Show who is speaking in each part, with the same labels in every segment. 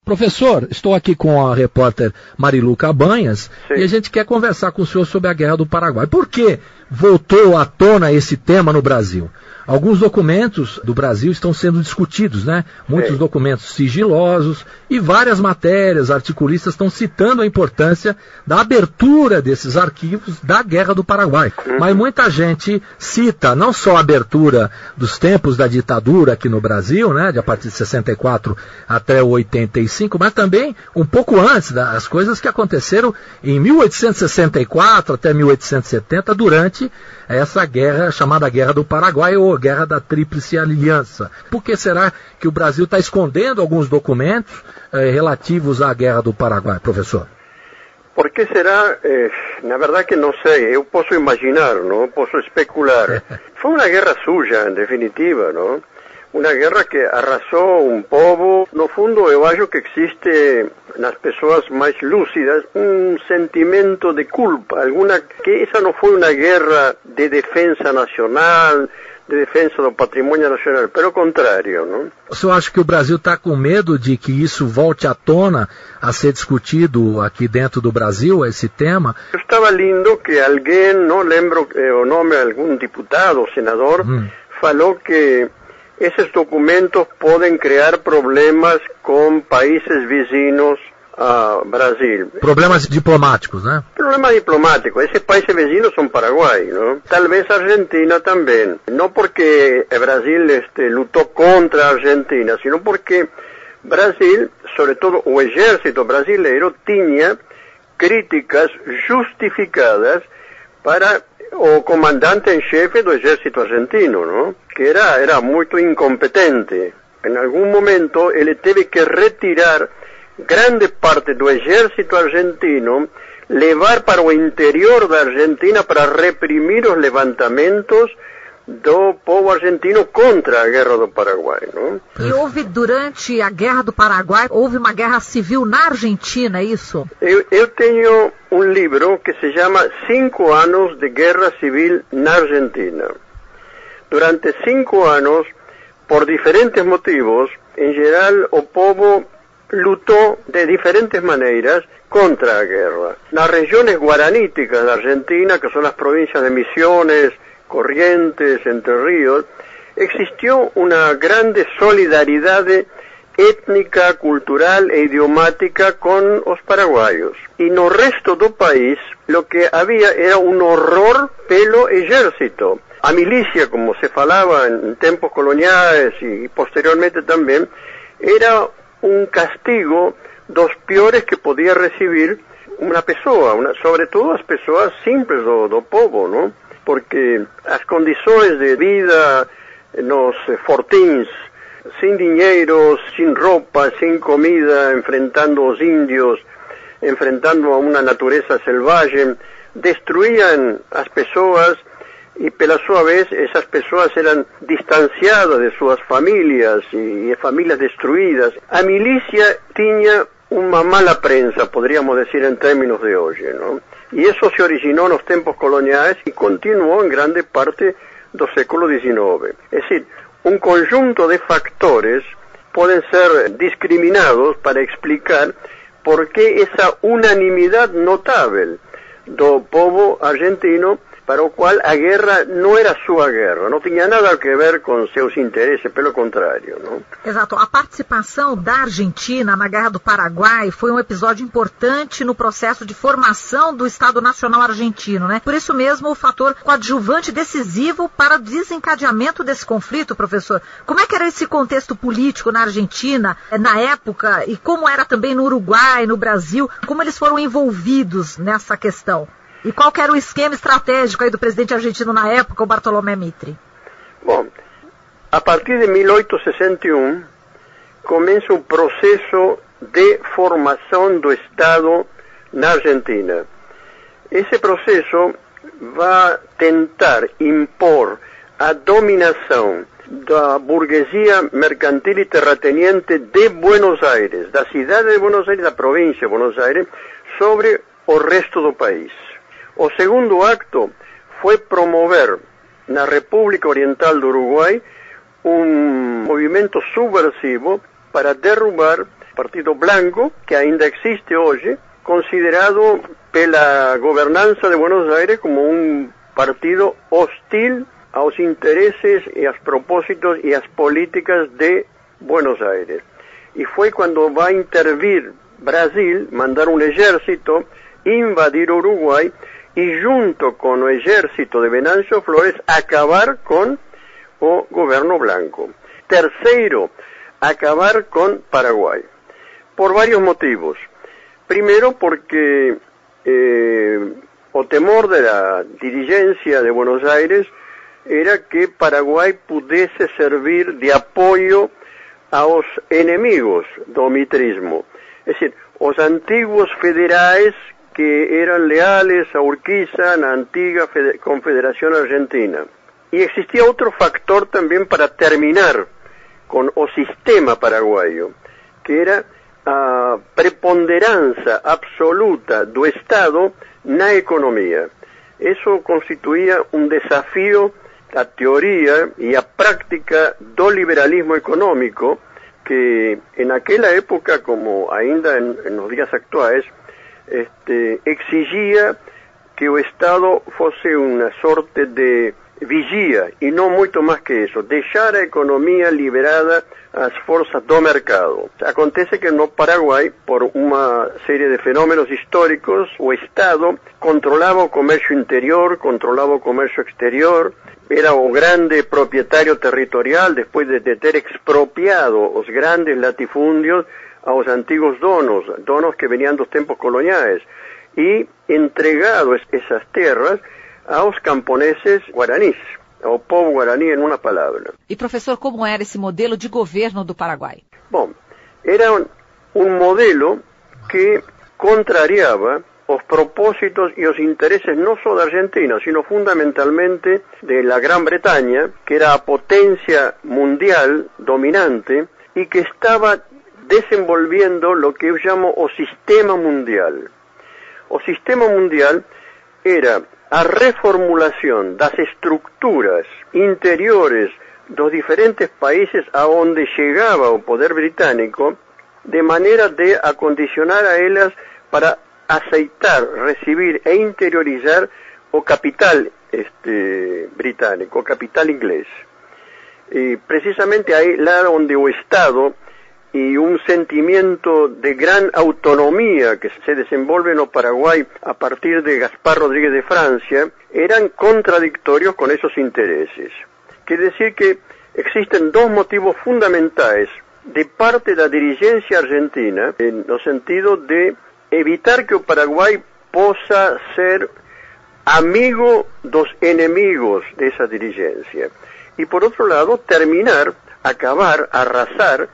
Speaker 1: Professor, estou aqui com a repórter Marilu Cabanhas. Sim. E a gente quer conversar com o senhor sobre a Guerra do Paraguai. Por que voltou à tona esse tema no Brasil? Alguns documentos do Brasil estão sendo discutidos, né? Muitos documentos sigilosos e várias matérias, articulistas estão citando a importância da abertura desses arquivos da Guerra do Paraguai. Mas muita gente cita não só a abertura dos tempos da ditadura aqui no Brasil, né? De a partir de 64 até 85, mas também um pouco antes das coisas que aconteceram em 1864 até 1870 durante essa guerra chamada Guerra do Paraguai ou Guerra da Tríplice Aliança. Por que será que o Brasil está escondendo alguns documentos relativos à Guerra do Paraguai, professor?
Speaker 2: Por que será? Na verdade que não sei. Eu posso imaginar, não? Posso especular. Foi uma guerra suja, em definitiva, não? Uma guerra que arrasou um povo. No fundo, eu acho que existe nas pessoas mais lúcidas um sentimento de culpa, que essa não foi uma guerra de defesa nacional, de defesa do patrimônio nacional, pelo contrário, não?
Speaker 1: O senhor acha que o Brasil está com medo de que isso volte à tona a ser discutido aqui dentro do Brasil, esse tema?
Speaker 2: Eu estava lendo que alguém, não lembro o nome, algum deputado ou senador, falou que esses documentos podem criar problemas com países vizinhos a Brasil.
Speaker 1: Problemas diplomáticos, né?
Speaker 2: Problemas diplomáticos. Esses países vizinhos são Paraguai, não? Talvez a Argentina também. Não porque o Brasil lutou contra a Argentina, sino porque Brasil, sobretudo o exército brasileiro, tinha críticas justificadas para o comandante em chefe do exército argentino, não? Que era muito incompetente. Em algum momento ele teve que retirar grande parte do exército argentino, levar para o interior da Argentina para reprimir os levantamentos do povo argentino contra a Guerra do Paraguai, não?
Speaker 3: E houve, durante a Guerra do Paraguai, houve uma guerra civil na Argentina, é isso?
Speaker 2: Eu tenho um livro que se chama 5 anos de Guerra Civil na Argentina. Durante 5 anos, por diferentes motivos, em geral, o povo lutou de diferentes maneiras contra a guerra. Nas regiões guaraníticas da Argentina, que são as províncias de Misiones, Corrientes, Entre Ríos, existió una grande solidaridad étnica, cultural e idiomática con los paraguayos. Y no resto do país, lo que había era un horror pelo ejército. A milicia, como se falaba en tiempos coloniales y posteriormente también, era un castigo dos piores que podía recibir una pessoa, sobre todo as pessoas simples do povo, não? Porque as condições de vida nos fortins, sem dinheiro, sem roupa, sem comida, enfrentando os índios, enfrentando a uma natureza selvagem, destruíam as pessoas e, pela sua vez, essas pessoas eram distanciadas de suas famílias e famílias destruídas. A milícia tinha uma mala prensa, poderíamos dizer em termos de hoje, não? E isso se originou nos tempos coloniais e continuou em grande parte do século XIX. É decir, um conjunto de factores podem ser discriminados para explicar por que essa unanimidade notável do povo argentino, para o qual a guerra não era sua guerra, não tinha nada a ver com seus interesses, pelo contrário, não?
Speaker 3: Exato. A participação da Argentina na Guerra do Paraguai foi um episódio importante no processo de formação do Estado Nacional Argentino, né? Por isso mesmo, o fator coadjuvante decisivo para o desencadeamento desse conflito, professor. Como é que era esse contexto político na Argentina, na época, e como era também no Uruguai, no Brasil, como eles foram envolvidos nessa questão? E qual que era o esquema estratégico aí do presidente argentino na época, o Bartolomé Mitre?
Speaker 2: Bom, a partir de 1861, começa o processo de formação do Estado na Argentina. Esse processo vai tentar impor a dominação da burguesia mercantil e terrateniente de Buenos Aires, da cidade de Buenos Aires, da província de Buenos Aires, sobre o resto do país. O segundo acto foi promover na República Oriental do Uruguai um movimento subversivo para derrubar Partido Blanco, que ainda existe hoje, considerado pela gobernança de Buenos Aires como um partido hostil aos interesses e aos propósitos e às políticas de Buenos Aires. E foi quando vai intervir Brasil, mandar um exército, invadir Uruguai e junto com o exército de Venancio Flores acabar com o governo Blanco. Terceiro, acabar com Paraguai. Por vários motivos. Primeiro porque o temor de la dirigencia de Buenos Aires era que Paraguai pudesse servir de apoio aos enemigos do mitrismo. Es decir, os antiguos federais que eran leales a Urquiza na antiga Confederación Argentina. Y existía otro factor también para terminar con o sistema paraguayo, que era a preponderancia absoluta do Estado na economía. Eso constituía un desafío a teoría y a práctica do liberalismo económico que en aquella época, como ainda en los días actuales, exigía que o Estado fosse una sorte de vigia e não muito mais que isso, deixar a economia liberada às forças do mercado. Acontece que no Paraguai, por uma série de fenômenos históricos, o Estado controlava o comércio interior, controlava o comércio exterior, era o grande proprietário territorial depois de ter expropriado os grandes latifúndios aos antigos donos que venían dos tempos coloniais, e entregado essas terras aos camponeses guaranis, ao povo guarani em uma palavra.
Speaker 3: E professor, como era esse modelo de governo do Paraguai?
Speaker 2: Bom, era um modelo que contrariava os propósitos e os interesses não só da Argentina, sino fundamentalmente de la Gran Bretaña, que era a potência mundial dominante e que estava desenvolvendo lo que eu chamo o sistema mundial. O sistema mundial era a reformulação das estruturas interiores dos diferentes países aonde chegava o poder britânico, de maneira de acondicionar a elas para aceitar, recibir e interiorizar o capital britânico, o capital inglês. E precisamente aí, lá onde o Estado y un sentimiento de gran autonomía que se desenvolve en el Paraguay a partir de Gaspar Rodríguez de Francia, eran contradictorios con esos intereses. Quiere decir que existen dos motivos fundamentales de parte de la dirigencia argentina, en el sentido de evitar que el Paraguay possa ser amigo dos enemigos de esa dirigencia. Y por otro lado, acabar, arrasar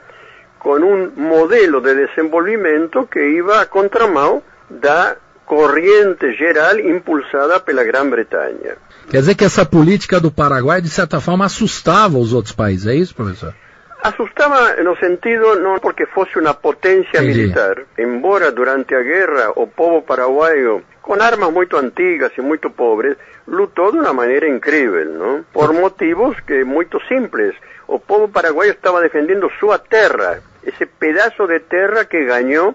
Speaker 2: con un modelo de desenvolvimento que iba a contramão da corrente geral impulsada pela Grã-Bretanha.
Speaker 1: Quer dizer que essa política do Paraguai, de certa forma, assustava os outros países, é isso, professor?
Speaker 2: Assustava no sentido, não porque fosse uma potência militar, embora durante a guerra o povo paraguaio, com armas muito antigas e muito pobres, lutou de uma maneira incrível, não? Por motivos que muito simples. O povo paraguaio estava defendendo sua terra, esse pedaço de terra que ganhou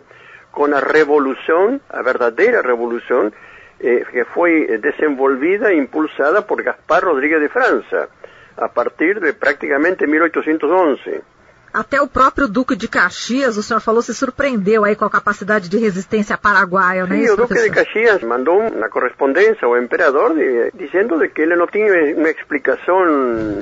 Speaker 2: com a revolução, a verdadeira revolução, que foi desenvolvida e impulsada por Gaspar Rodríguez de França, a partir de praticamente 1811.
Speaker 3: Até o próprio Duque de Caxias, o senhor falou, se surpreendeu aí com a capacidade de resistência paraguaia, não é isso,
Speaker 2: o Duque de Caxias mandou uma correspondência ao imperador dizendo de que ele não tinha uma explicação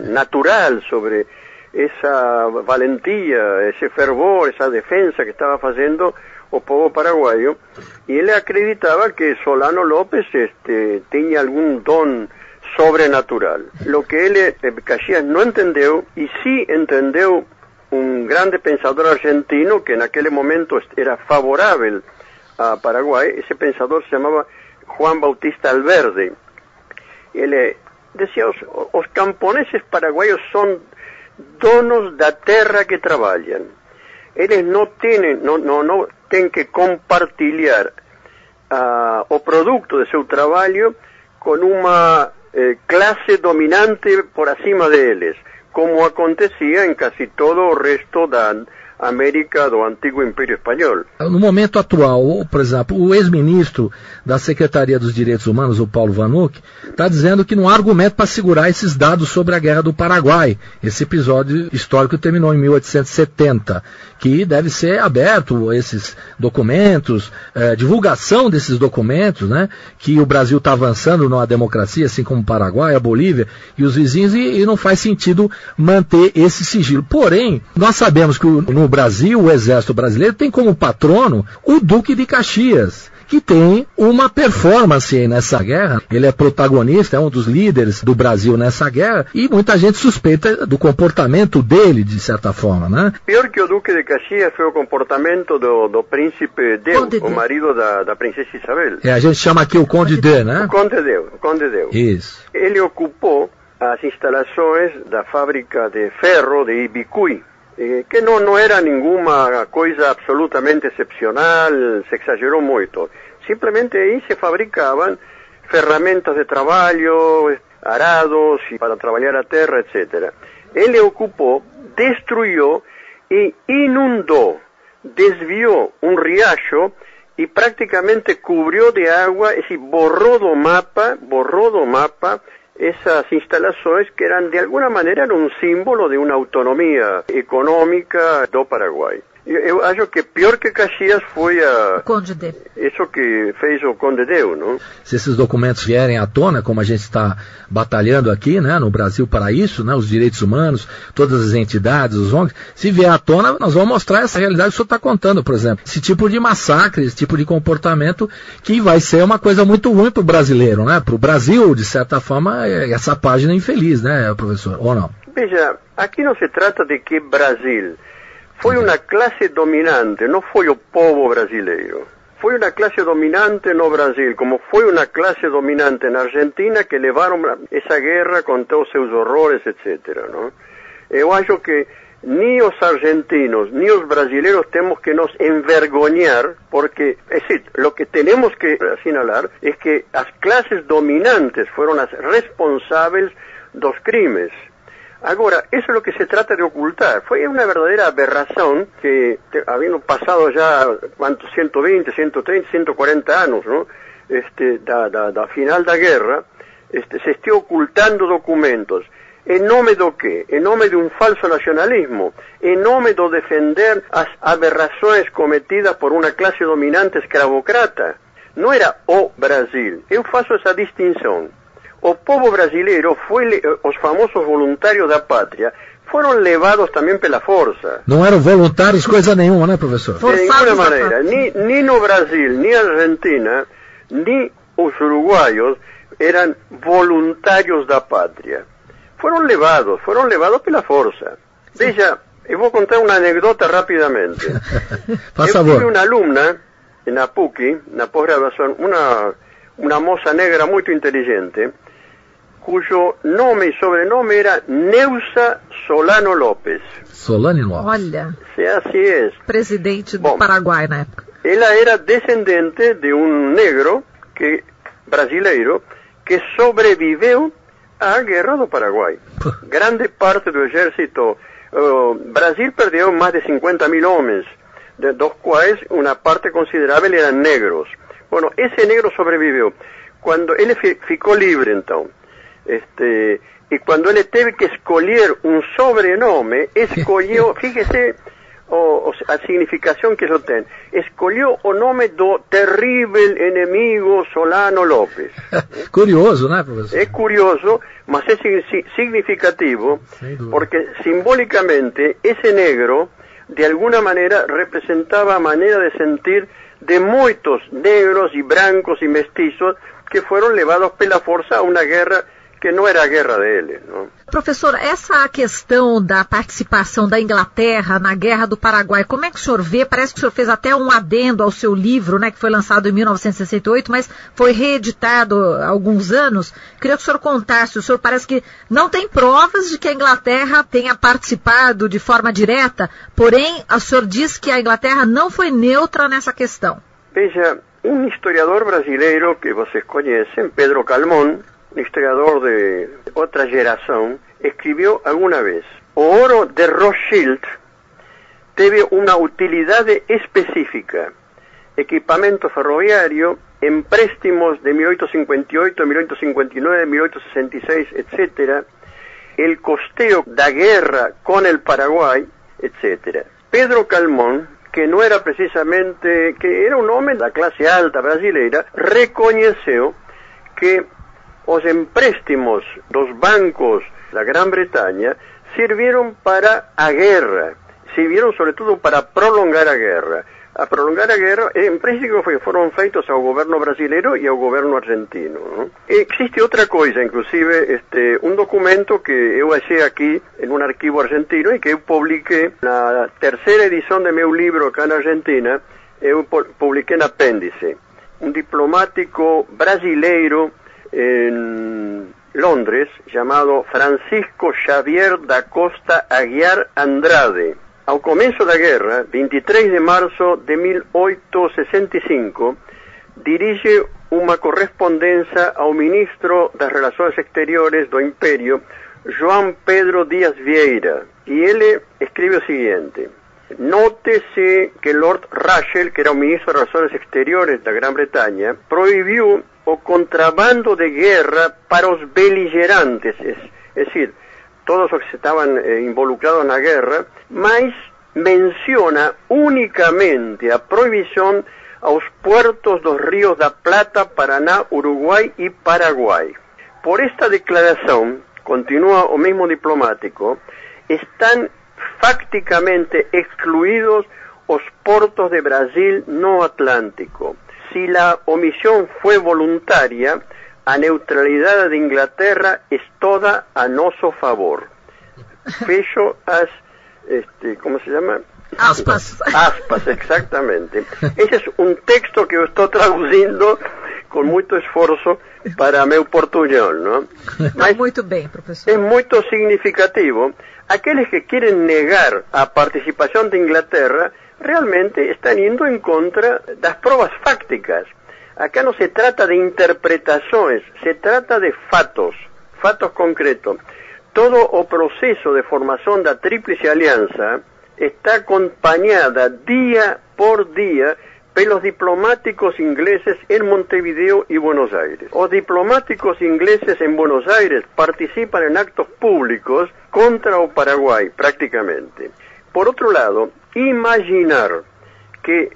Speaker 2: natural sobre essa valentia, esse fervor, essa defesa que estava fazendo o povo paraguaio, e ele acreditava que Solano López tinha algum dom sobrenatural. Lo que ele, Caxias, não entendeu, e sim entendeu um grande pensador argentino que naquele momento era favorável a Paraguai. Esse pensador se chamava Juan Bautista Alberdi. Ele dizia, os camponeses paraguaios são donos da terra que trabalham. Eles não têm que compartilhar o produto de seu trabalho com uma classe dominante por acima deles, como acontecia em quase todo o resto da América do antigo Império Espanhol.
Speaker 1: No momento atual, por exemplo, o ex-ministro da Secretaria dos Direitos Humanos, o Paulo Vanuc, está dizendo que não há argumento para segurar esses dados sobre a Guerra do Paraguai. Esse episódio histórico terminou em 1870, que deve ser aberto esses documentos, divulgação desses documentos, né, que o Brasil está avançando numa democracia, assim como o Paraguai, a Bolívia e os vizinhos, e não faz sentido manter esse sigilo. Porém, nós sabemos que no Brasil, o Exército Brasileiro tem como patrono o Duque de Caxias, que tem uma performance nessa guerra. Ele é protagonista, é um dos líderes do Brasil nessa guerra, e muita gente suspeita do comportamento dele, de certa forma, né?
Speaker 2: Pior que o Duque de Caxias foi o comportamento do príncipe Deu, o marido da princesa Isabel.
Speaker 1: A gente chama aqui o Conde Deu, né?
Speaker 2: O Conde Deu.
Speaker 1: Isso.
Speaker 2: Ele ocupou as instalações da fábrica de ferro de Ibicuí, que não era nenhuma coisa absolutamente excepcional, se exagerou muito. Simplesmente aí se fabricavam ferramentas de trabalho, arados para trabalhar a terra, etc. Ele ocupou, destruiu e inundou, desviou um riacho e praticamente cobriu de água, borrou do mapa essas instalações que eram, de alguma maneira, um símbolo de uma autonomia econômica do Paraguai. Eu acho que pior que Caxias foi
Speaker 3: Conde Deu.
Speaker 2: Isso que fez o Conde Deu, não?
Speaker 1: Se esses documentos vierem à tona, como a gente está batalhando aqui, né, no Brasil para isso, né, os direitos humanos, todas as entidades, os ONGs, se vier à tona, nós vamos mostrar essa realidade que o senhor está contando, por exemplo. Esse tipo de massacre, esse tipo de comportamento que vai ser uma coisa muito ruim para o brasileiro, né? Para o Brasil, de certa forma, essa página infeliz, né, professor? Ou não?
Speaker 2: Veja, aqui não se trata de que Brasil foi uma classe dominante, não foi o povo brasileiro. Foi uma classe dominante no Brasil, como foi uma classe dominante na Argentina, que levaram essa guerra com todos os seus horrores, etc. Não? Eu acho que nem os argentinos, nem os brasileiros temos que nos envergonhar, porque, es decir, lo que tenemos que assinalar es que as classes dominantes foram as responsáveis dos crimes. Agora, eso es lo que se trata de ocultar. Fue una verdadera aberración que, habiendo pasado ya, ¿cuántos? 120, 130, 140 años, ¿no? Da final da guerra, se esté ocultando documentos. En nome do quê? En nome de un falso nacionalismo. En nome de defender as aberrações cometidas por una clase dominante escravocrata. No era o Brasil. Eu faço essa distinção. O povo brasileiro foi, os famosos voluntários da pátria, foram levados também pela força.
Speaker 1: Não eram voluntários coisa nenhuma, né, professor?
Speaker 2: De nenhuma maneira. Nem no Brasil, nem na Argentina, nem os uruguaios eram voluntários da pátria. Foram levados pela força. Veja, eu vou contar uma anedota rapidamente.
Speaker 1: Por
Speaker 2: eu
Speaker 1: favor.
Speaker 2: tive uma alumna na PUC, na pós-graduação, uma moça negra muito inteligente, cujo nome e sobrenome era Neusa Solano López.
Speaker 1: Solano López.
Speaker 3: Olha.
Speaker 2: Assim é.
Speaker 3: Presidente do Paraguai na época.
Speaker 2: Ela era descendente de um negro brasileiro que sobreviveu à Guerra do Paraguai. Grande parte do exército. Brasil perdeu mais de 50.000 homens, dos quais uma parte considerável eram negros. Bueno, esse negro sobreviveu. Quando ele ficou livre, então, e quando ele teve que escolher um sobrenome, escolheu, fíjese a significação que isso tem, escolheu o nome do terrível inimigo Solano López.
Speaker 1: Curioso, né, professor?
Speaker 2: É curioso, mas é significativo, porque simbolicamente esse negro, de alguma maneira, representava a maneira de sentir de muitos negros e brancos e mestiços que foram levados pela força a uma guerra que não era a guerra deles, não?
Speaker 3: Professor, essa questão da participação da Inglaterra na Guerra do Paraguai, como é que o senhor vê? Parece que o senhor fez até um adendo ao seu livro, né, que foi lançado em 1968, mas foi reeditado há alguns anos. Queria que o senhor contasse. O senhor parece que não tem provas de que a Inglaterra tenha participado de forma direta, porém, o senhor diz que a Inglaterra não foi neutra nessa questão.
Speaker 2: Veja, um historiador brasileiro que vocês conhecem, Pedro Calmon, um historiador de outra geração, escreveu alguma vez: o ouro de Rothschild teve uma utilidade específica. Equipamento ferroviario, empréstimos de 1858, 1859, 1866, etc., el costeo da guerra con el Paraguay, etc. Pedro Calmón, que no era precisamente, que era un hombre da clase alta brasileira, reconheceu que os empréstimos dos bancos da Grã-Bretanha sirvieron para a guerra, sirvieron sobre todo para prolongar a guerra. A prolongar a guerra, empréstimos que foram feitos ao governo brasileiro e ao governo argentino, não? Existe outra coisa, inclusive, um documento que eu achei aqui em um arquivo argentino e que eu publiquei na terceira edição do meu livro aqui na Argentina, eu publiquei no apêndice. Um diplomático brasileiro em Londres, chamado Francisco Xavier da Costa Aguiar Andrade. Ao começo da guerra, 23 de março de 1865, dirige uma correspondência ao ministro das Relações Exteriores do Império, João Pedro Dias Vieira, e ele escreve o seguinte: note-se que Lord Russell, que era o ministro das Relações Exteriores da Grã-Bretanha, proibiu o contrabando de guerra para os beligerantes, es decir, todos os que estavam involucrados na guerra, mas menciona unicamente a proibição aos puertos dos rios da Plata, Paraná, Uruguai e Paraguai. Por esta declaração, continua o mesmo diplomático, estão facticamente excluídos os portos de Brasil no Atlântico. Si la omisión fue voluntaria, a neutralidade de Inglaterra es toda a nosso favor. Fecho as, ¿cómo se llama?
Speaker 3: Aspas.
Speaker 2: Aspas, exactamente. Ese es un texto que eu estou traduzindo com muito esforço para meu portunhol, não?
Speaker 3: Mas muito bem, professor.
Speaker 2: É muito significativo. Aqueles que querem negar a participação de Inglaterra realmente están indo en contra das provas fácticas. Acá no se trata de interpretaciones, se trata de fatos concretos. Todo o proceso de formación da Tríplice Alianza está acompañada día por día pelos diplomáticos ingleses en Montevideo y Buenos Aires. Os diplomáticos ingleses en Buenos Aires participan en actos públicos contra o Paraguay, prácticamente. Por otro lado, imaginar que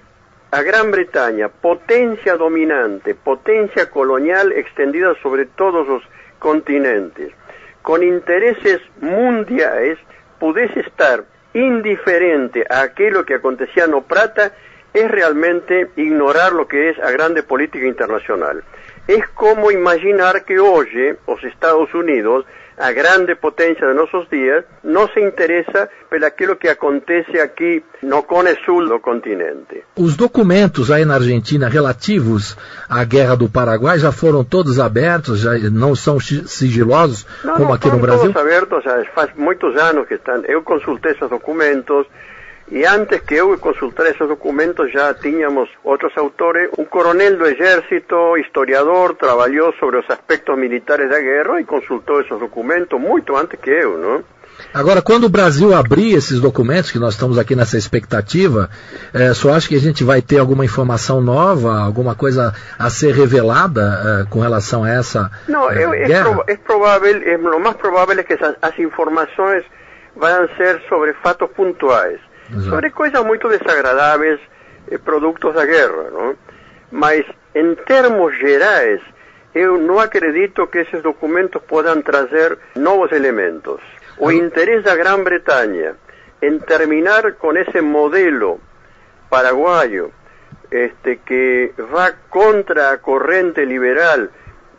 Speaker 2: a Gran Bretaña, potencia dominante, potencia colonial extendida sobre todos los continentes, con intereses mundiales, pudesse estar indiferente a aquello que acontecía no Prata, es realmente ignorar lo que es a grande política internacional. Es como imaginar que hoy los Estados Unidos, a grande potência de nossos dias, não se interessa por aquilo que acontece aqui no cone sul do continente.
Speaker 1: Os documentos aí na Argentina relativos à Guerra do Paraguai já foram todos abertos, já não são sigilosos como aqui no Brasil?
Speaker 2: Não, todos abertos, já faz muitos anos que estão. Eu consultei esses documentos. E antes que eu consultar esses documentos já tínhamos outros autores. Um coronel do exército, historiador, trabalhou sobre os aspectos militares da guerra e consultou esses documentos muito antes que eu, não?
Speaker 1: Agora, quando o Brasil abrir esses documentos, que nós estamos aqui nessa expectativa, só acho que a gente vai ter alguma informação nova, alguma coisa a ser revelada com relação a essa guerra?
Speaker 2: É provável, o mais provável é que as informações vão ser sobre fatos pontuais. Exato. Sobre coisas muito desagradáveis, produtos da guerra, não? Mas, em termos gerais, eu não acredito que esses documentos possam trazer novos elementos. O interesse da Grã-Bretanha em terminar com esse modelo paraguaio, que vai contra a corrente liberal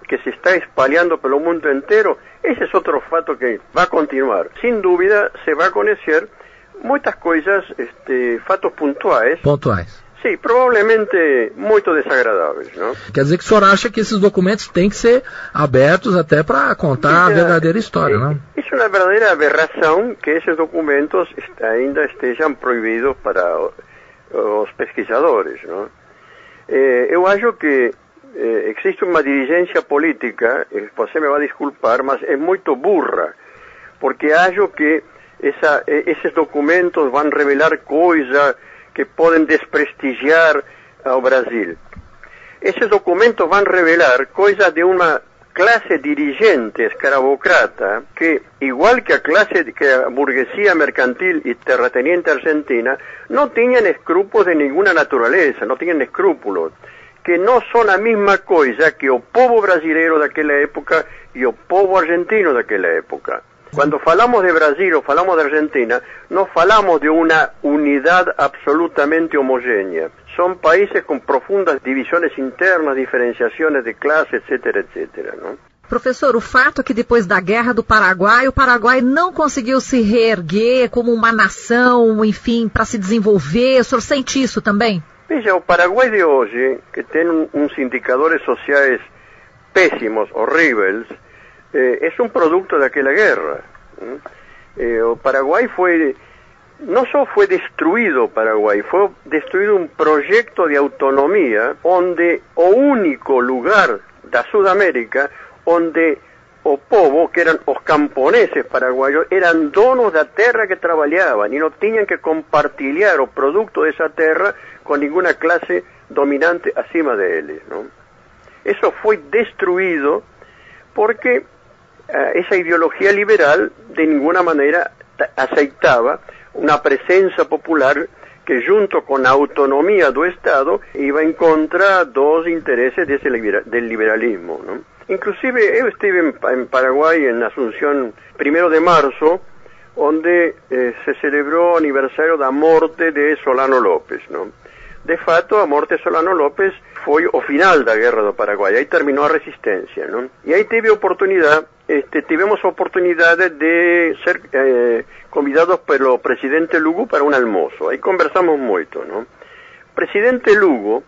Speaker 2: que se está espalhando pelo mundo inteiro, esse é outro fato que vai continuar. Sem dúvida, se vai conhecer muitas coisas, fatos pontuais. Sim, provavelmente muito desagradáveis, não?
Speaker 1: Quer dizer que o senhor acha que esses documentos têm que ser abertos até para contar a verdadeira história, não?
Speaker 2: Isso é uma verdadeira aberração que esses documentos ainda estejam proibidos para os pesquisadores, não? Eu acho que existe uma dirigência política, você me vai desculpar, mas é muito burra, porque acho que esses documentos vão revelar coisas que podem desprestigiar ao Brasil. Esses documentos vão revelar coisas de uma classe dirigente escravocrata que, igual que a burguesia mercantil e terrateniente argentina, não tinham escrúpulos de nenhuma natureza, não tinham escrúpulos, que não são a mesma coisa que o povo brasileiro daquela época e o povo argentino daquela época. Quando falamos de Brasil ou falamos de Argentina, não falamos de uma unidade absolutamente homogênea. São países com profundas divisões internas, diferenciações de classe, etc, etc. Não?
Speaker 3: Professor, o fato é que depois da Guerra do Paraguai, o Paraguai não conseguiu se reerguer como uma nação, enfim, para se desenvolver. O senhor sente isso também?
Speaker 2: Veja, o Paraguai de hoje, que tem uns indicadores sociais péssimos, horríveis, é um produto daquela guerra. O Paraguai não só foi destruído o Paraguai, foi destruído um projeto de autonomia onde o único lugar da Sudamérica onde o povo, que eram os camponeses paraguaios, eram donos da terra que trabalhavam e não tinham que compartilhar o produto dessa terra com nenhuma classe dominante acima deles. Não? Isso foi destruído porque essa ideologia liberal de nenhuma maneira aceitava uma presença popular que, junto com a autonomia do Estado, ia em contra dos interesses do liberalismo. Não? Inclusive, eu estive em Paraguai, em Asunción, 1 de março, onde se celebrou o aniversário da morte de Solano López. Não? De fato, a morte de Solano López foi o final da Guerra do Paraguai, aí terminou a resistência. Não? E aí tivemos a oportunidade de ser convidados pelo presidente Lugo para um almoço. Aí conversamos muito. Não? O presidente Lugo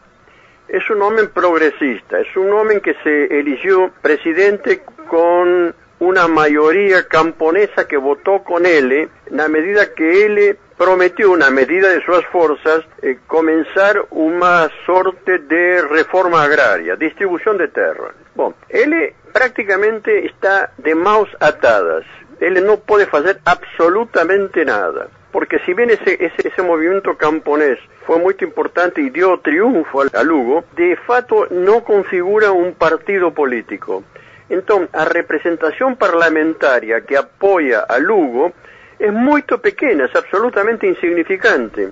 Speaker 2: é um homem progressista, é um homem que se eligiu presidente com uma maioria camponesa que votou com ele, na medida que ele prometeu, na medida de suas forças, começar uma sorte de reforma agrária, distribuição de terra. Bom, ele praticamente está de mãos atadas, ele não pode fazer absolutamente nada. Porque si bien ese movimiento camponés fue muy importante y dio triunfo a Lugo, de fato no configura un partido político. Entonces, la representación parlamentaria que apoya a Lugo es muy pequeña, es absolutamente insignificante.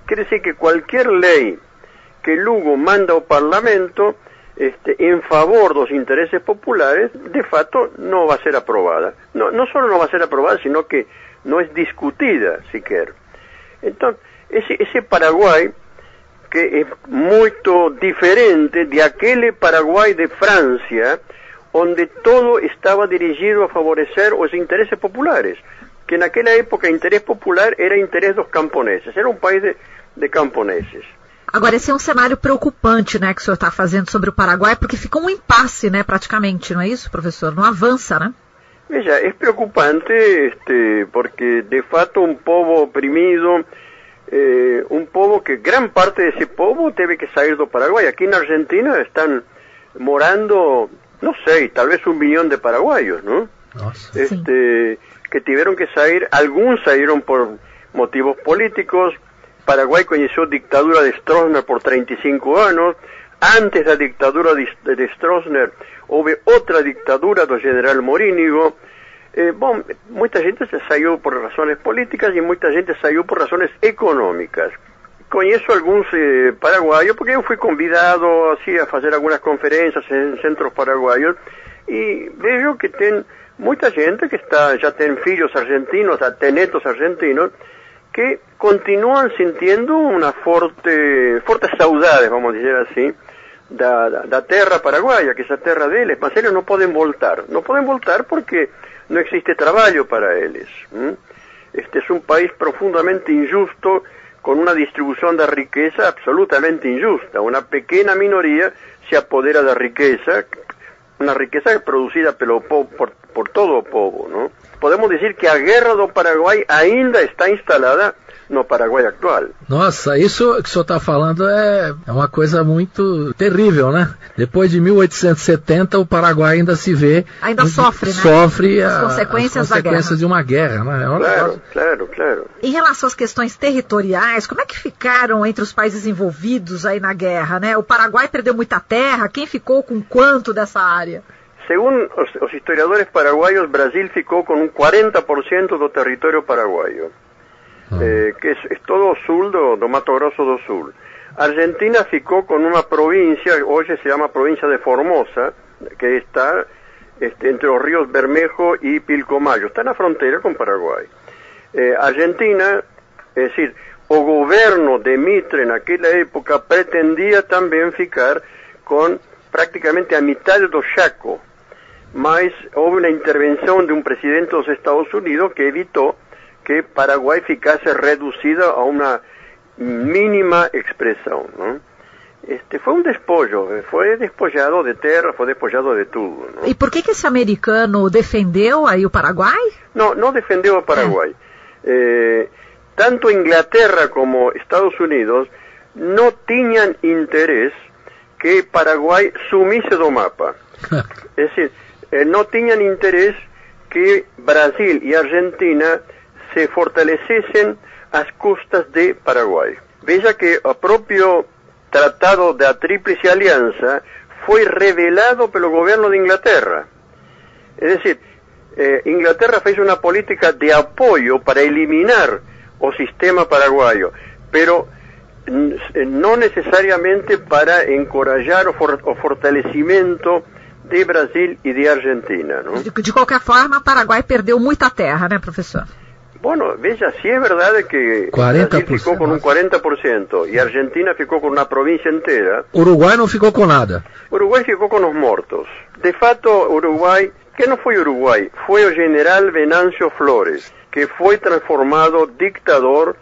Speaker 2: Quiere decir que cualquier ley que Lugo manda al Parlamento en favor de los intereses populares, de fato no va a ser aprobada. No solo no va a ser aprobada, sino que no es discutida siquiera. Entonces, ese Paraguay, que es muy diferente de aquel Paraguay de Francia, donde todo estaba dirigido a favorecer los intereses populares, que en aquella época interés popular era interés de los camponeses, era un país de camponeses.
Speaker 3: Agora, esse é um cenário preocupante, né, que o senhor está fazendo sobre o Paraguai, porque fica um impasse, né, praticamente, não é isso, professor? Não avança, né?
Speaker 2: Veja, es preocupante porque de fato un povo oprimido, un povo que gran parte de ese povo teve que sair do Paraguai. Aquí en Argentina están morando, no sé, tal vez 1 millón de paraguayos, ¿no? Que tuvieron que sair, algunos salieron por motivos políticos. Paraguay conoció dictadura de Stroessner por 35 años. Antes da dictadura de Stroessner, houve outra dictadura do general Morínigo. Muita gente se saiu por razões políticas e muita gente saiu por razões econômicas. Conheço alguns paraguaios, porque eu fui convidado assim, a fazer algumas conferências em centros paraguaios, e vejo que tem muita gente que já tem filhos argentinos, até netos argentinos, que continuam sentindo uma forte saudade, vamos dizer assim, da terra paraguaia, que essa terra deles, mas eles não podem voltar. Não podem voltar porque não existe trabalho para eles. Este é um país profundamente injusto, com uma distribuição da riqueza absolutamente injusta. Uma pequena minoria se apodera da riqueza, uma riqueza produzida pelo povo, por todo o povo, não? Podemos dizer que a guerra do Paraguai ainda está instalada no Paraguai actual.
Speaker 1: Nossa, isso que o senhor está falando é uma coisa muito terrível, né? Depois de 1870, o Paraguai ainda se vê...
Speaker 3: Ainda sofre, né?
Speaker 1: Sofre
Speaker 3: as consequências
Speaker 1: da guerra. De uma guerra, né?
Speaker 2: Claro.
Speaker 3: Em relação às questões territoriais, como é que ficaram entre os países envolvidos aí na guerra, né? O Paraguai perdeu muita terra, quem ficou com quanto dessa área?
Speaker 2: Segundo os historiadores paraguaios, Brasil ficou com 40% do território paraguaio. Que es todo o sul do Mato Grosso do Sul. Argentina ficou com uma província, hoje se chama província de Formosa, que está entre os rios Bermejo e Pilcomayo, está na fronteira com Paraguai. Argentina, es decir, o governo de Mitre naquela época pretendia também ficar com praticamente a metade do Chaco, mas houve uma intervenção de um presidente dos Estados Unidos que evitou que Paraguai ficasse reduzida a uma mínima expressão, não? Foi um despojo, foi despojado de terra, foi despojado de tudo, não?
Speaker 3: E por que esse americano defendeu aí o Paraguai?
Speaker 2: Não defendeu o Paraguai. Tanto Inglaterra como Estados Unidos não tinham interesse que Paraguai sumisse do mapa. É decir, não tinham interesse que Brasil e Argentina se fortalecessem às custas de Paraguai. Veja que o próprio Tratado da Tríplice Aliança foi revelado pelo governo de Inglaterra. É decir, Inglaterra fez uma política de apoio para eliminar o sistema paraguaio, pero não necessariamente para encorajar o fortalecimento de Brasil e de Argentina, não?
Speaker 3: De qualquer forma, Paraguai perdeu muita terra, né, professor?
Speaker 2: Bueno, veja, si es verdad que
Speaker 1: 40%,
Speaker 2: Brasil ficou com 40% e a Argentina ficou com uma província inteira.
Speaker 1: Uruguai não ficou com nada.
Speaker 2: Uruguai ficou com os mortos. De fato, Uruguai, que não foi Uruguai, foi o general Venancio Flores, que foi transformado dictador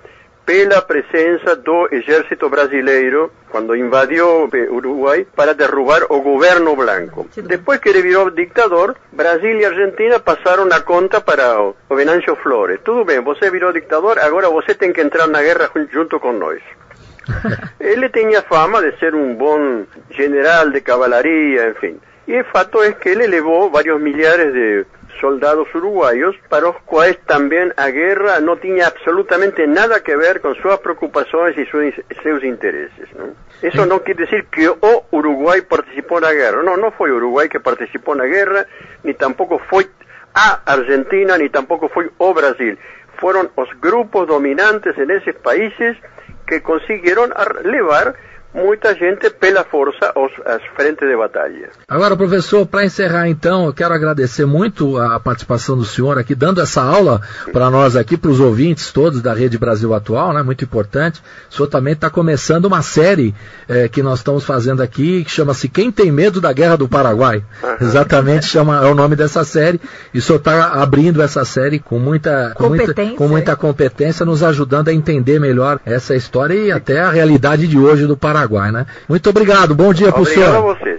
Speaker 2: pela presença do exército brasileiro quando invadiu Uruguai para derrubar o governo branco. Depois que ele virou dictador, Brasil e Argentina passaram a conta para o Venancio Flores. Tudo bem, você virou dictador, agora você tem que entrar na guerra junto com nós. Ele tinha fama de ser um bom general de cavalaria, enfim. E o fato é que ele levou vários milhares de soldados uruguaios, para os quais também a guerra não tinha absolutamente nada a ver com suas preocupações e seus interesses, não? Isso não quer dizer que o Uruguai participou na guerra. Não foi o Uruguai que participou na guerra, nem tampouco foi a Argentina, nem tampouco foi o Brasil. Foram os grupos dominantes nesses países que conseguiram levar muita gente pela força às frentes de batalha.
Speaker 1: Agora, professor, para encerrar então, eu quero agradecer muito a participação do senhor aqui, dando essa aula para nós aqui, para os ouvintes todos da Rede Brasil Atual, né, muito importante. O senhor também está começando uma série que nós estamos fazendo aqui, que chama-se Quem Tem Medo da Guerra do Paraguai. Exatamente, é o nome dessa série, e o senhor está abrindo essa série com muita competência, nos ajudando a entender melhor essa história e até a realidade de hoje do Paraguai. Né? Muito obrigado, bom dia para o senhor.
Speaker 2: Obrigado a você.